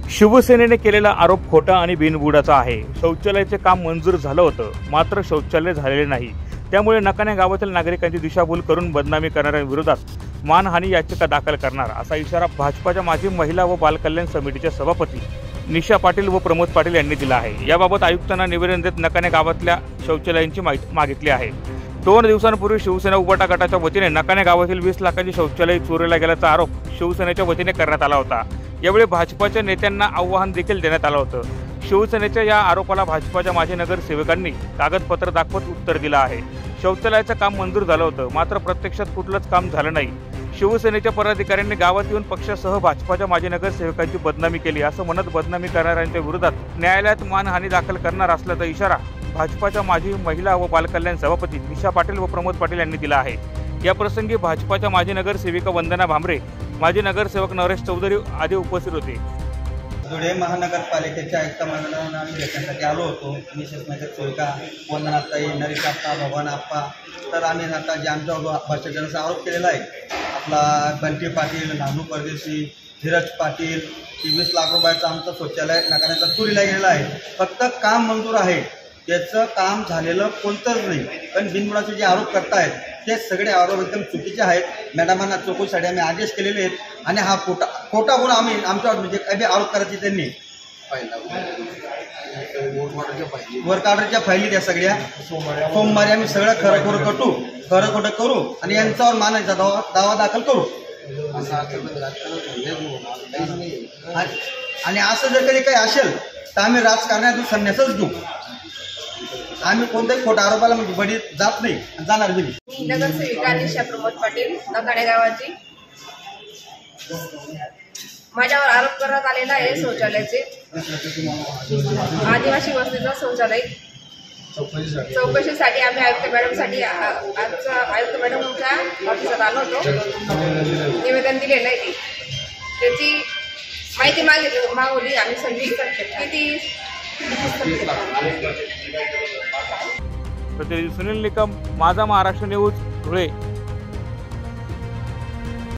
शिवसेनेने केलेला आरोप खोटा आणि बिनबुडाचा आहे। शौचालयाचे काम मंजूर झालं होतं, मात्र शौचालय झालेले नाही। त्यामुळे नकाने गावातील नागरिकांची दिशाभूल करून बदनामी करणाऱ्यांविरोधात मानहानी याचिका दाखल करणार असा इशारा भाजपाच्या माजी महिला व बालकल्याण समितीचे सभापती निशा पाटील व प्रमोद पाटील यांनी दिला आहे। याबाबत आयुक्तांना निवेदन देत नकाने गावातल्या शौचालयांची माहिती मागितली आहे। 2 दिवसांपूर्वी शिवसेना उबाटा गटाच्या वतीने नकाने गावातील 20 लाखांची शौचालय चोरीला गेल्याचा आरोप शिवसेनेच्या वतीने करण्यात आला होता। यावेळी भाजपाच्या नेत्यांना आव्हान देखील देण्यात आलं होतं। शिवसेनेच्या या आरोपाला भाजपाच्या माजी नगरसेवकांनी कागदपत्र दाखवत उत्तर दिलं आहे। शौचालयाचं काम मंजूर झालं होतं, मात्र प्रत्यक्षात कुठलंच काम झालं नाही। शिवसेनेच्या पदाधिकाऱ्यांनी गावात येऊन पक्षासह भाजपाच्या माजी नगरसेवकांची बदनामी केली असं म्हणत बदनामी करणाऱ्यांच्या विरोधात न्यायालयात मानहानी दाखल करणार असल्याचा इशारा भाजपाच्या माजी महिला व बालकल्याण सभापती निशा पाटील व प्रमोद पाटील यांनी दिला आहे। या प्रसंगी भाजपाच्या माजी नगरसेविका वंदना भांबरे, माजी नगरसेवक नरेश चौधरी आदी उपस्थित होते। धुळे महानगरपालिकेच्या आयुक्त मंडळाला आम्ही भेटण्यासाठी आलो होतो। विशेष नगरसेविका वंदनाताई, नरेश आप्पा, भगवान आप्पा, तर आम्ही आता जे आमच्यावर भ्रष्टाचाराचा आरोप केलेला आहे, आपला बंटी पाटील, नानू परदेशी, धीरज पाटील, 20 लाख रुपयाचं आमचं शौचालय नकाराचा चोरीला गेलेला आहे। फक्त काम मंजूर आहे, त्याचं काम झालेलं कोणतंच नाही। पण बिनबुडाचे जे आरोप करतायत ते सगळे आरोप एकदम चुकीचे आहेत। मॅडमांना चौकशीसाठी आम्ही आदेश केलेले आहेत आणि हा खोटा गुन्हा आम्ही आमच्यावर म्हणजे काही आरोप करायचे त्यांनी वर्क ऑर्डरच्या फायली त्या सगळ्या सोमवारी आम्ही सगळं खरं खोटं करू आणि यांच्यावर मानायचा दावा दाखल करू। आणि असं जर कधी काही असेल तर आम्ही राजकारणातून संन्यासच घेऊ। आम्ही कोणत्याही खोटा आरोपाला म्हणजे बळी जात नाही, जाणार नाही। नगरसेविका निशा प्रमोद पाटील, नकाणे गावाची। माझ्यावर आरोप करण्यात आलेला आहे शौचालयाचे, आदिवासी वस्तीचं शौचालय चौकशीसाठी आम्ही आयुक्त मॅडमसाठी आयुक्त मॅडमच्या ऑफिसात आलो होतो। निवेदन दिलेलं आहे, त्याची माहिती मागवली आम्ही सगळी किती। प्रतिनिधी सुनील निकम, माझा महाराष्ट्र न्यूज, धुळे।